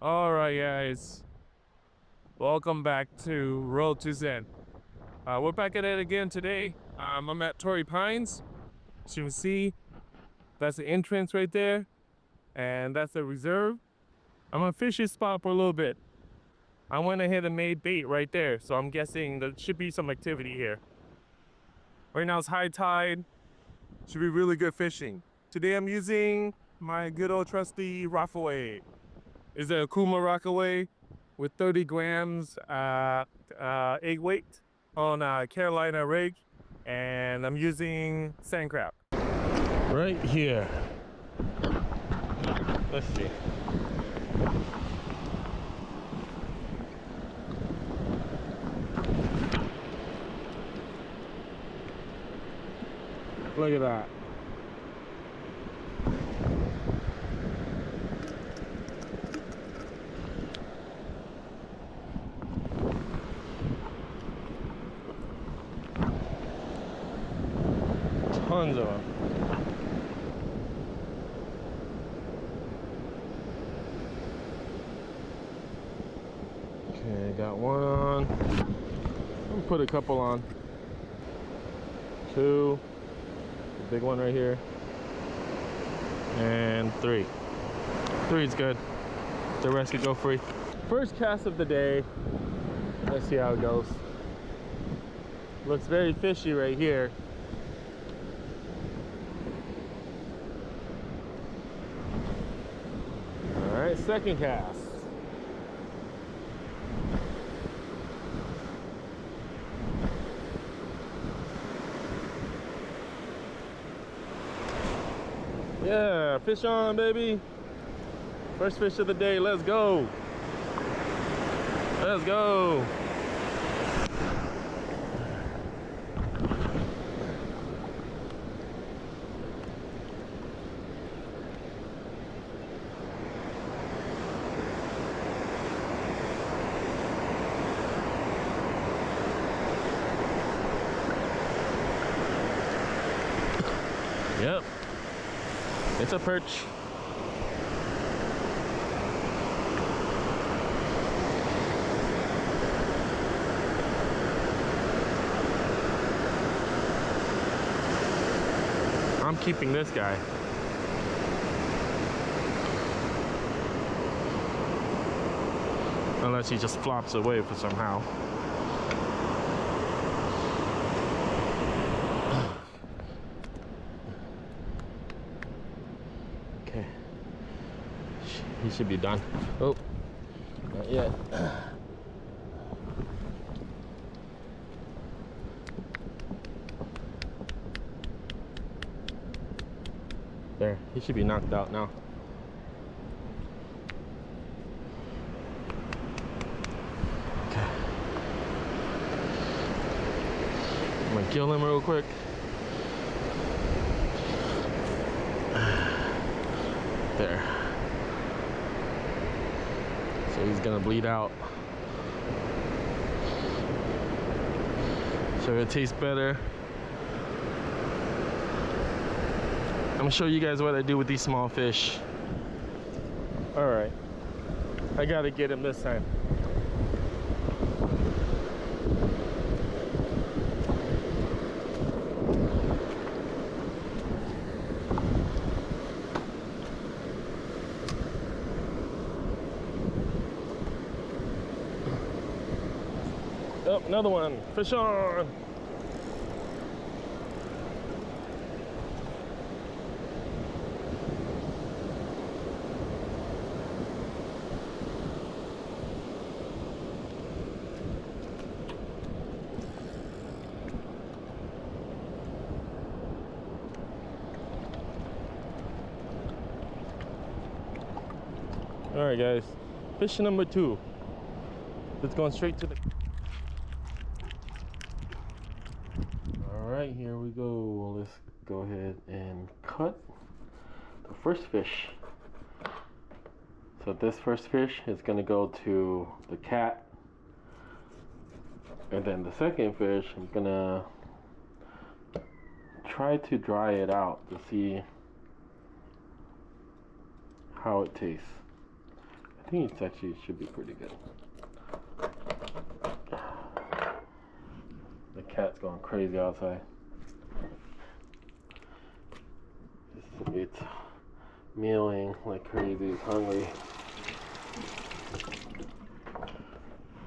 All right, guys. Welcome back to Road to Zen. We're back at it again today. I'm at Torrey Pines. As you can see, that's the entrance right there, and that's the reserve. I'm gonna fish this spot for a little bit. I went ahead and made bait right there, so I'm guessing there should be some activity here. Right now it's high tide. Should be really good fishing. Today I'm using my good old trusty Rockaway. It's a Kuma Rockaway with 30 grams egg weight on a Carolina rig, and I'm using sand crab. Right here. Let's see. Look at that. Tons of them. Okay, got one on. I'm gonna put a couple on. Two. The big one right here. And three. Three is good. The rest could go free. First cast of the day. Let's see how it goes. Looks very fishy right here. All right, second cast. Yeah, fish on, baby. First fish of the day, let's go. Let's go. Yep, it's a perch. I'm keeping this guy. Unless he just flops away for somehow. Okay. He should be done. Oh, not yet. There, he should be knocked out now. Okay. I'm gonna kill him real quick. There. So he's gonna bleed out. So it tastes better. I'm gonna show you guys what I do with these small fish. All right, I gotta get him this time. Oh, another one, fish on. All right, guys, fish number 2. It's going straight to the. All right, here we go. Let's go ahead and cut the first fish. So this first fish is gonna go to the cat, and then the second fish, I'm gonna try to dry it out to see how it tastes. I I think it's actually should be pretty good. The cat's going crazy outside. It's meowing like crazy. It's hungry.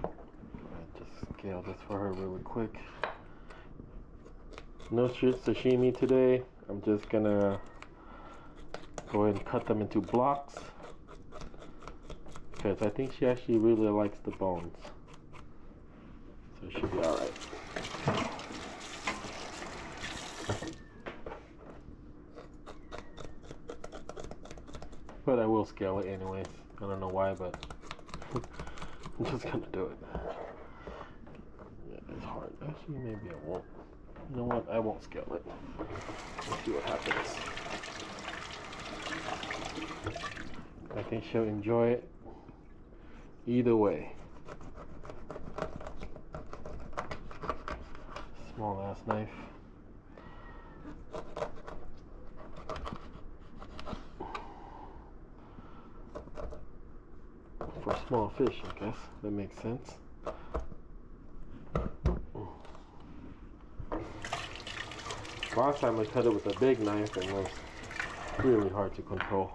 I just scale this for her really quick. No sashimi today. I'm just gonna go ahead and cut them into blocks because I think she actually really likes the bones. So it should be alright. But I will scale it anyways. I don't know why, but I'm just gonna do it. Yeah, it's hard. Actually, maybe I won't. You know what? I won't scale it. Let's see what happens. I think she'll enjoy it either way. Small ass knife. For small fish, I guess. That makes sense. Last time I cut it with a big knife and it was really hard to control.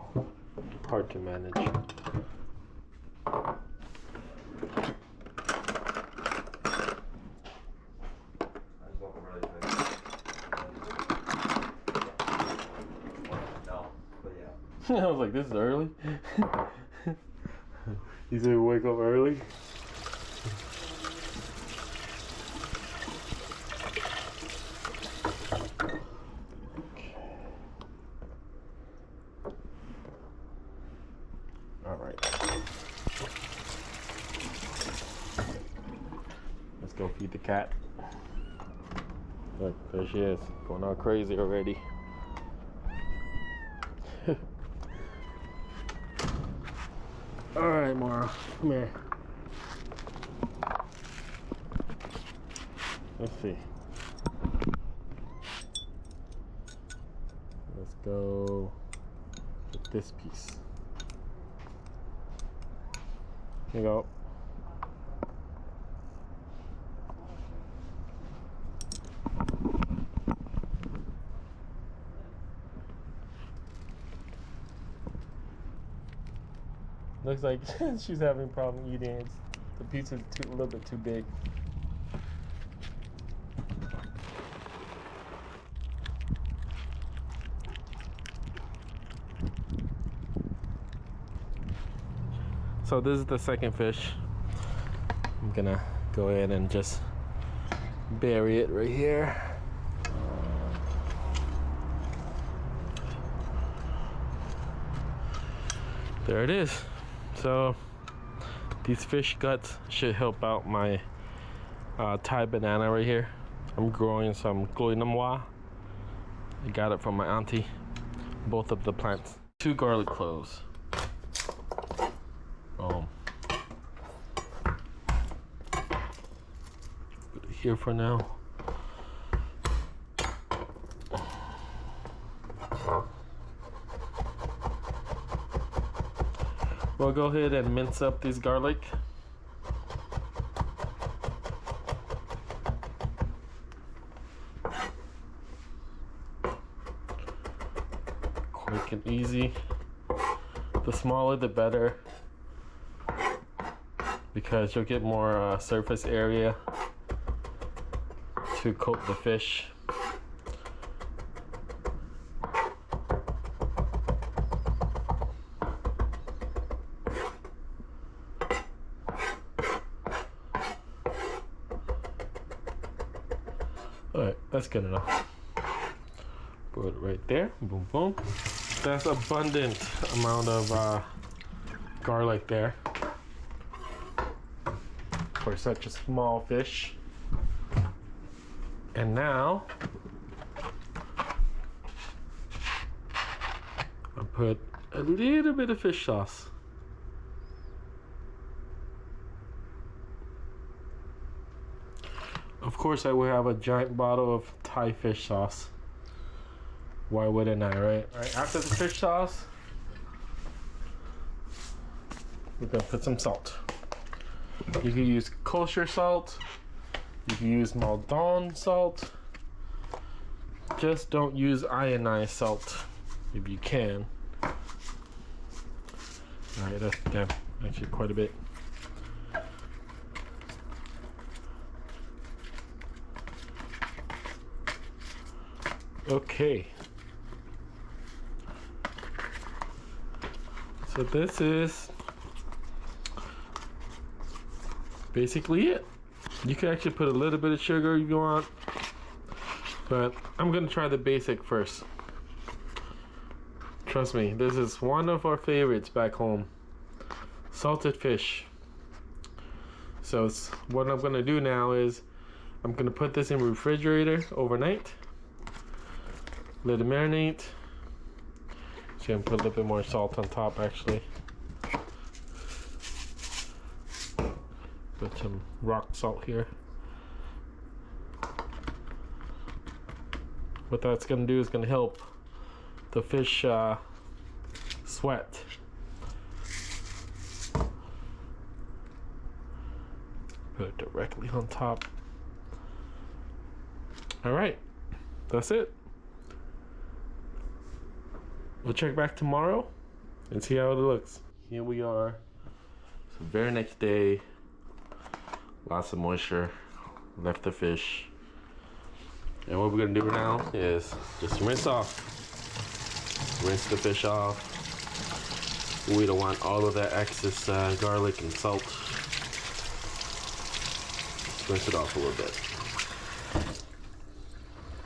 Hard to manage. I was like, this is early. You said wake up early? Alright. Let's go feed the cat. Look, there she is. Going all crazy already. Alright, Mara, come here. Let's see. Let's go with this piece. Here you go. Looks like she's having a problem eating it. The piece is a little bit too big. So this is the second fish. I'm gonna go ahead and just bury it right here. There it is. So these fish guts should help out my Thai banana right here. I'm growing some gloy noir. I got it from my auntie. Both of the plants. 2 garlic cloves. Put it here for now. We'll go ahead and mince up this garlic. Quick and easy. The smaller the better, because you'll get more surface area to coat the fish. Alright, that's good enough. Put it right there. Boom, boom. That's abundant amount of garlic there for such a small fish. And now I put a little bit of fish sauce. Of course, I will have a giant bottle of Thai fish sauce. Why wouldn't I, right? All right, after the fish sauce, we're gonna put some salt. You can use kosher salt. You can use Maldon salt. Just don't use ionized salt if you can. Alright, that's damn, actually quite a bit. Okay. So this is basically it. You can actually put a little bit of sugar if you want, but I'm gonna try the basic first. Trust me, this is one of our favorites back home. Salted fish. So what I'm gonna do now is I'm gonna put this in the refrigerator overnight. Let it marinate. So I'm gonna put a little bit more salt on top actually. Put some rock salt here. What that's gonna do is gonna help the fish sweat. Put it directly on top. All right, that's it. We'll check back tomorrow and see how it looks. Here we are. It's the very next day. Lots of moisture left the fish. And what we're gonna do now is just rinse off. Rinse the fish off. We don't want all of that excess garlic and salt. Just rinse it off a little bit.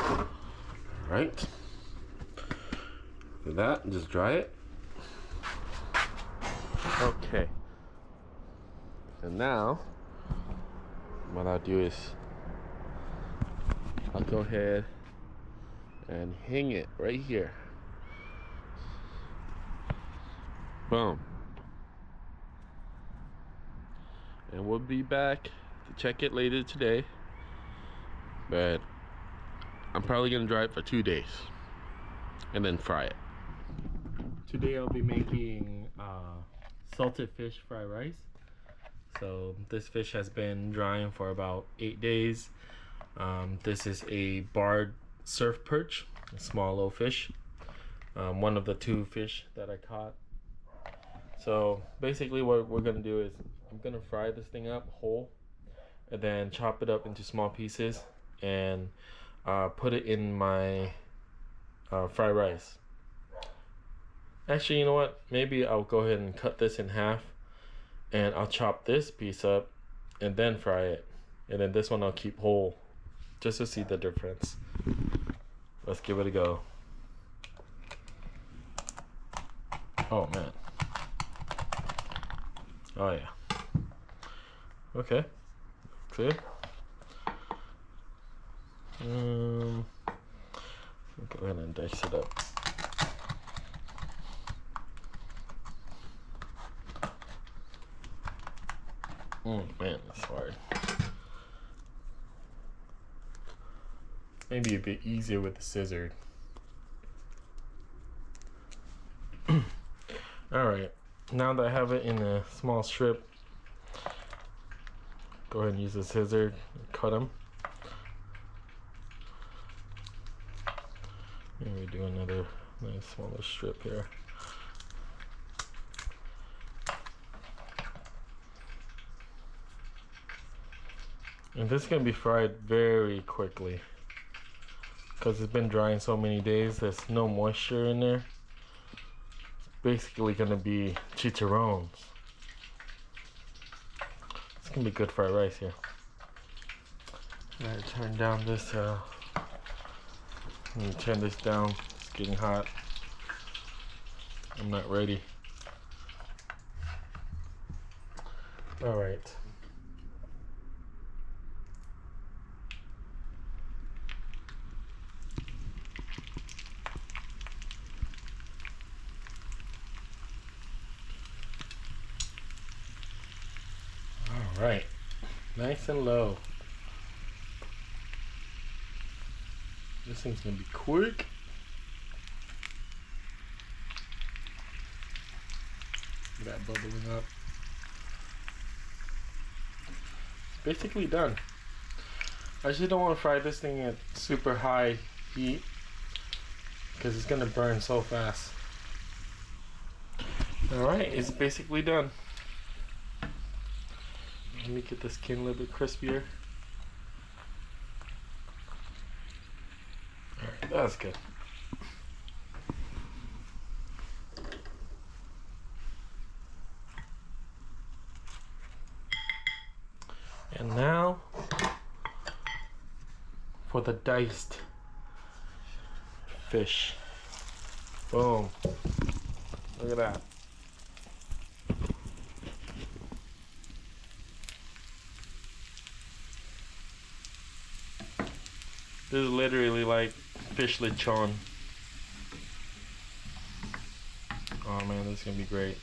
All right. Do that and just dry it. Okay. And now, what I'll do is I'll go ahead and hang it right here. Boom. And we'll be back to check it later today. But I'm probably gonna dry it for 2 days and then fry it. Today I'll be making salted fish fried rice. So this fish has been drying for about 8 days. This is a barred surf perch, a small little fish. One of the 2 fish that I caught. So basically what we're gonna do is I'm gonna fry this thing up whole and then chop it up into small pieces and put it in my fried rice. Actually, you know what? Maybe I'll go ahead and cut this in half and I'll chop this piece up and then fry it. And then this one I'll keep whole just to see the difference. Let's give it a go. Oh man. Oh yeah. Okay. Clear. Go ahead and dice it up. Oh man, that's hard. Maybe a bit easier with the scissor. Alright, now that I have it in a small strip, go ahead and use the scissor and cut them. Maybe do another nice smaller strip here. And this is going to be fried very quickly because it's been drying so many days. There's no moisture in there. It's basically going to be chicharrones. It's going to be good fried rice here. I'm going to turn down this. Let me turn this down. It's getting hot. I'm not ready. All right. Right, nice and low. This thing's gonna be quick. That bubbling up. basically done. I actually don't want to fry this thing at super high heat because it's gonna burn so fast. Alright, it's basically done. Let me get the skin a little bit crispier. Alright, that's good. And now for the diced fish. Boom. Look at that. This is literally like fish lechon. Oh man, this is gonna be great.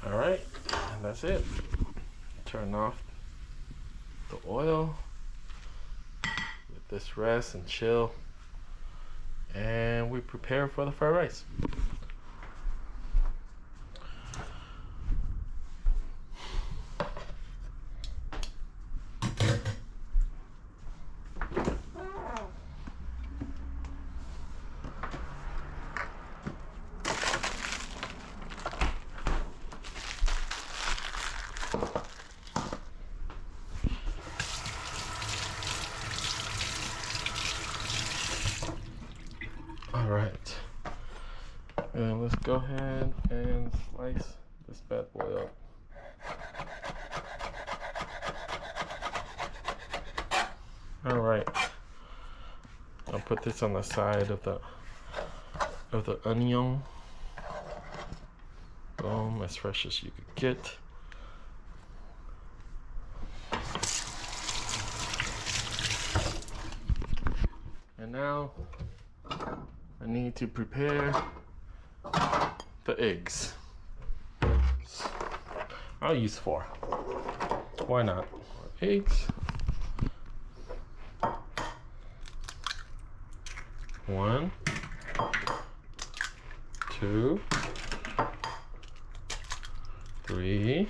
Alright, and that's it. Turn off the oil. Let this rest and chill. And we prepare for the fried rice. Alright, and let's go ahead and slice this bad boy up. Alright, I'll put this on the side of the onion. Boom, as fresh as you could get. And now I need to prepare the eggs. I'll use 4. Why not? Eggs. 1, 2, 3,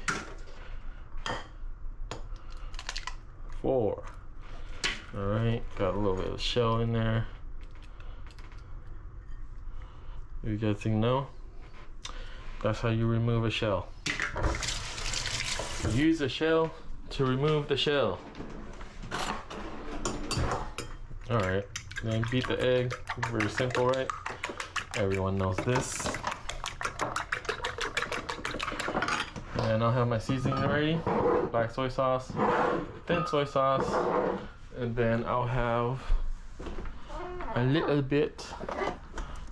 4. Alright, got a little bit of shell in there. You guys think no? That's how you remove a shell. Use a shell to remove the shell. Alright, then beat the egg. Very simple, right? Everyone knows this. And I'll have my seasoning ready. Black soy sauce, thin soy sauce, and then I'll have a little bit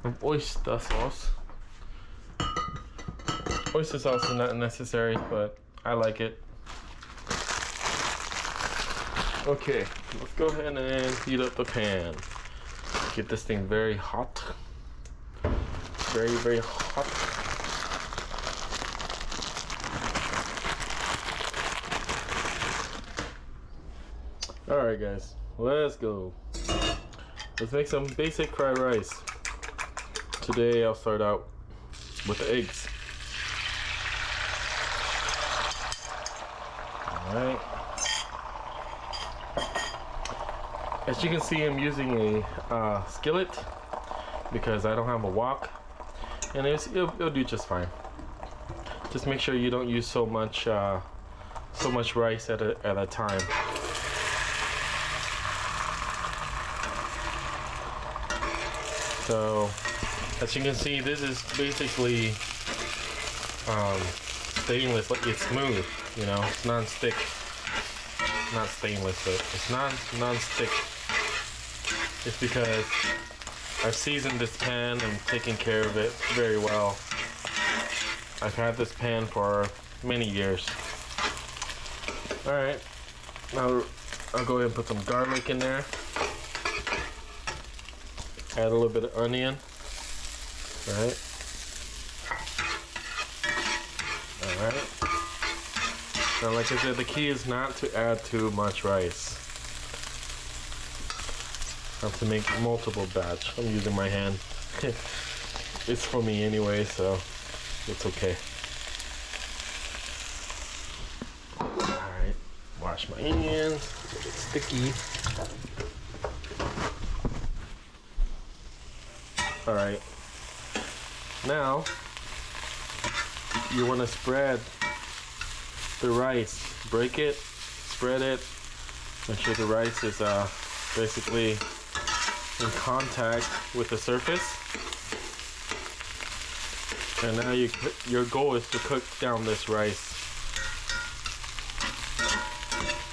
of oyster sauce. Oyster sauce is not necessary, but I like it. Okay, let's go ahead and heat up the pan. Get this thing very hot. Very, very hot. Alright guys, let's go. Let's make some basic fried rice. Today I'll start out with the eggs. Alright. As you can see, I'm using a skillet because I don't have a wok, and it'll do just fine. Just make sure you don't use so much rice at a time. So, as you can see, this is basically stainless. Like, it's smooth, you know, it's non-stick. Not stainless, but it's non-stick. It's because I've seasoned this pan and taken care of it very well. I've had this pan for many years. Alright, now I'll go ahead and put some garlic in there. Add a little bit of onion. Alright. Alright. Now, like I said, the key is not to add too much rice. I have to make multiple batch. I'm using my hand. It's for me anyway, so it's okay. Wash my hands, a bit sticky. All right, now you want to spread the rice. Break it, spread it, make sure the rice is basically in contact with the surface. And now your goal is to cook down this rice.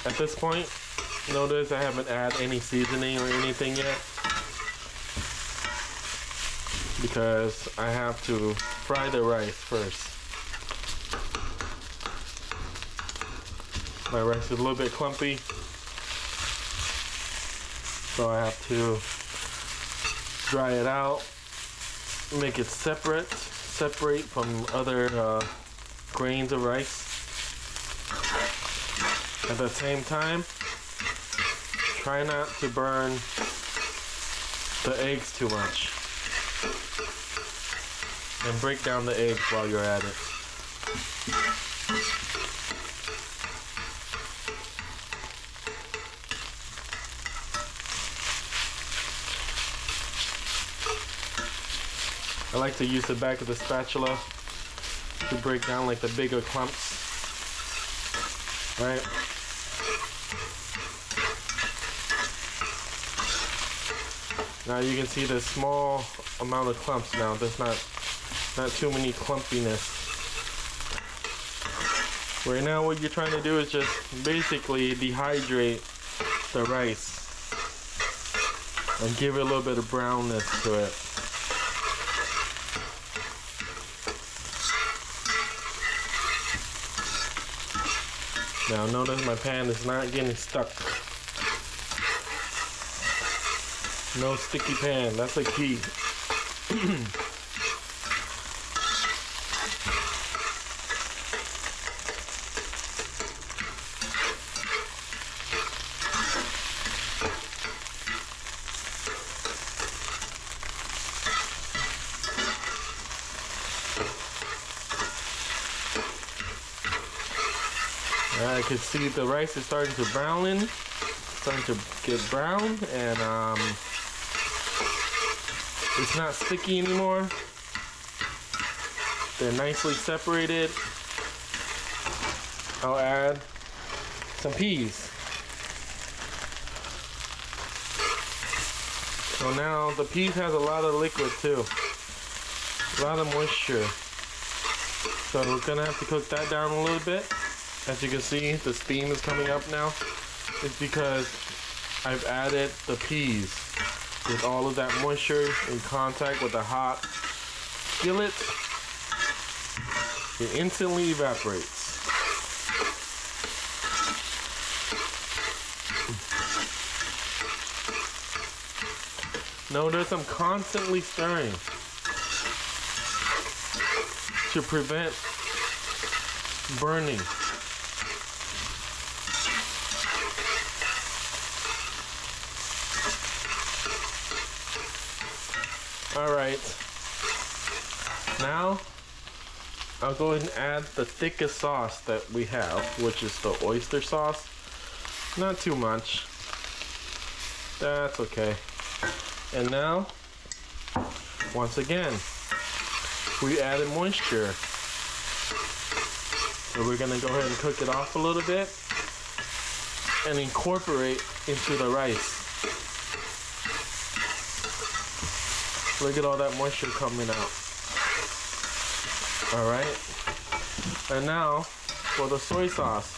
At this point, notice I haven't added any seasoning or anything yet, because I have to fry the rice first. My rice is a little bit clumpy, so I have to dry it out, make it separate from other grains of rice. At the same time, try not to burn the eggs too much, and break down the eggs while you're at it. I like to use the back of the spatula to break down like the bigger clumps, right? Now you can see the small amount of clumps now. There's not too many clumpiness. Right now what you're trying to do is just basically dehydrate the rice and give it a little bit of brownness to it. Now notice my pan is not getting stuck. No sticky pan, that's a key. I can see the rice is starting to starting to get brown, and it's not sticky anymore. They're nicely separated. I'll add some peas. So now the peas has a lot of liquid too, a lot of moisture. So we're gonna have to cook that down a little bit. As you can see, the steam is coming up now. It's because I've added the peas with all of that moisture in contact with the hot skillet. It instantly evaporates. Notice I'm constantly stirring to prevent burning. All right, now I'll go ahead and add the thickest sauce that we have, which is the oyster sauce. Not too much, that's okay. And now, once again, we added moisture. So we're gonna go ahead and cook it off a little bit and incorporate into the rice. Look at all that moisture coming out. All right. And now for the soy sauce.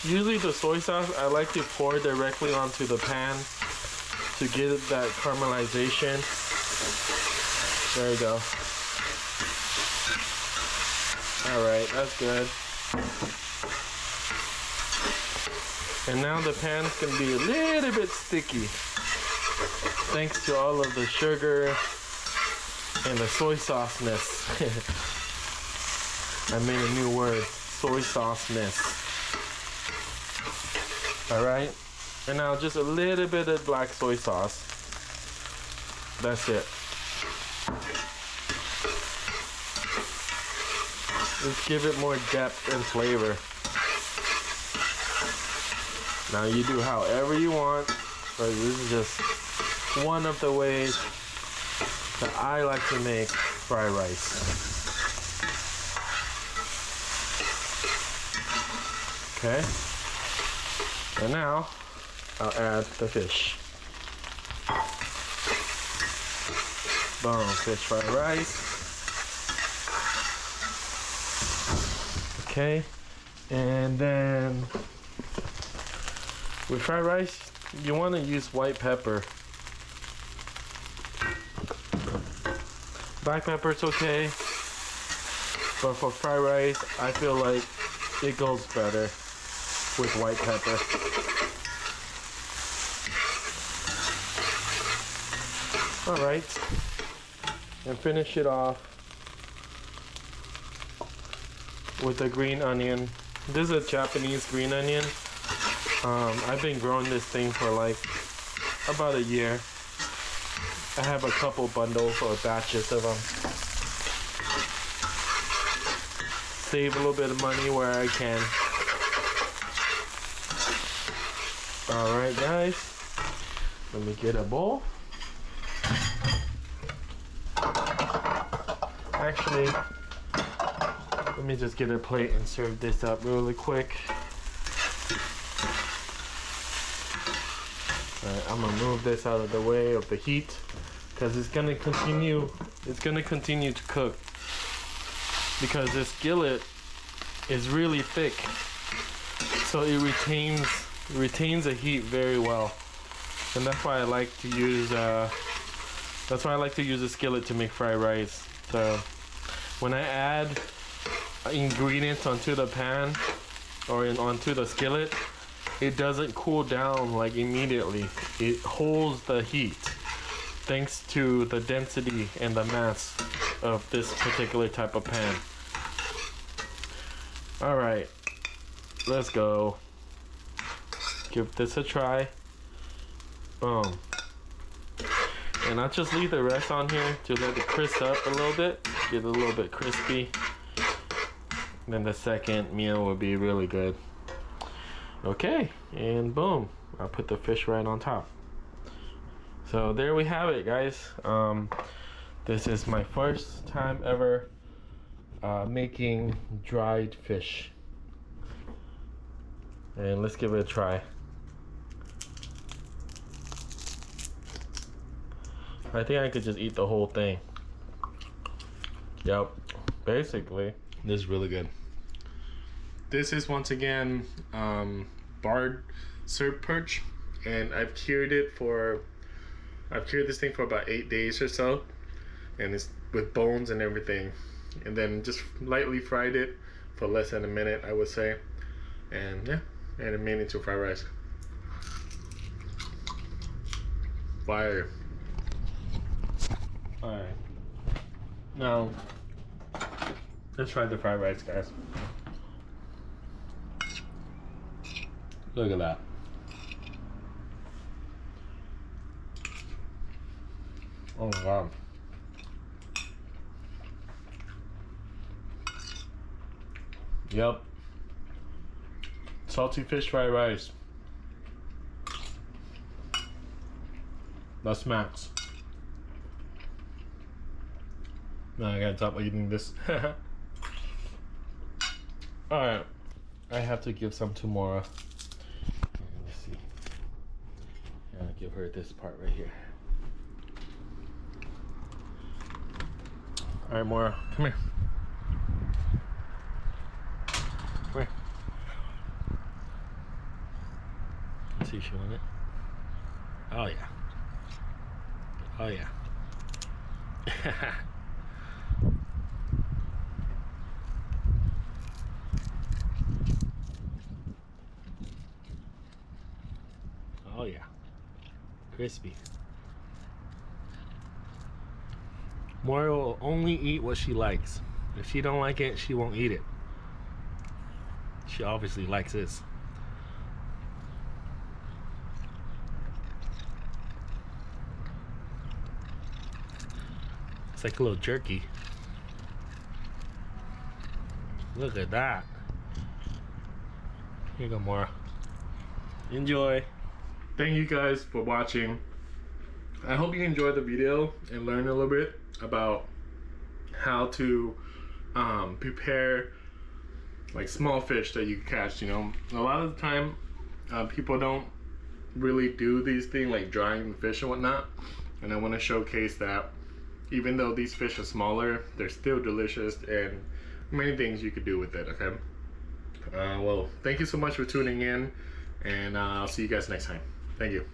Usually the soy sauce, I like to pour directly onto the pan to get that caramelization. There you go. All right, that's good. And now the pan's gonna be a little bit sticky, thanks to all of the sugar and the soy sauceness. I made a new word, soy sauceness. All right, and now just a little bit of black soy sauce. That's it. Let's give it more depth and flavor. Now you do however you want, but this is just one of the ways that I like to make fried rice. Okay, and now I'll add the fish. Boom, fish fried rice. Okay, and then with fried rice, you want to use white pepper. Black pepper's okay, but for fried rice, I feel like it goes better with white pepper. All right, and finish it off with a green onion. This is a Japanese green onion. I've been growing this thing for like about a year. I have a couple bundles or batches of them. Save a little bit of money where I can. Alright guys, let me get a bowl. Actually, let me just get a plate and serve this up really quick. Alright, I'm gonna move this out of the way of the heat because it's gonna continue to cook because this skillet is really thick, so it retains the heat very well, and that's why I like to use a skillet to make fried rice. So when I add ingredients onto the pan or onto the skillet, it doesn't cool down like immediately. It holds the heat thanks to the density and the mass of this particular type of pan. All right, let's go. Give this a try. Boom. And I'll just leave the rest on here to let it crisp up a little bit, get a little bit crispy. Then the second meal will be really good. Okay, and boom, I'll put the fish right on top. So there we have it, guys. This is my first time ever making dried fish. And let's give it a try. I think I could just eat the whole thing. Yep, basically. This is really good. This is once again barred surf perch, and I've cured this thing for about 8 days or so, and it's with bones and everything, and then just lightly fried it for less than a minute, I would say, and yeah, and it made into fried rice. Fire. All right, now let's try the fried rice, guys. Look at that. Oh my God. Yep. Salty fish fried rice. That's max. Now I gotta stop eating this. Alright. I have to give some to Mora. Let's see. I'm gonna give her this part right here. Alright, Mora, come here. Come here. Let's see if she wants it. Oh yeah. Oh yeah. Oh yeah. Crispy. Moira will only eat what she likes. If she don't like it, she won't eat it. She obviously likes this. It's like a little jerky. Look at that. Here you go, Moira. Enjoy. Thank you guys for watching. I hope you enjoyed the video and learned a little bit about how to prepare like small fish that you catch. You know, a lot of the time people don't really do these things like drying the fish and whatnot, and I want to showcase that even though these fish are smaller, they're still delicious and many things you could do with it. Okay, well, thank you so much for tuning in, and I'll see you guys next time. Thank you.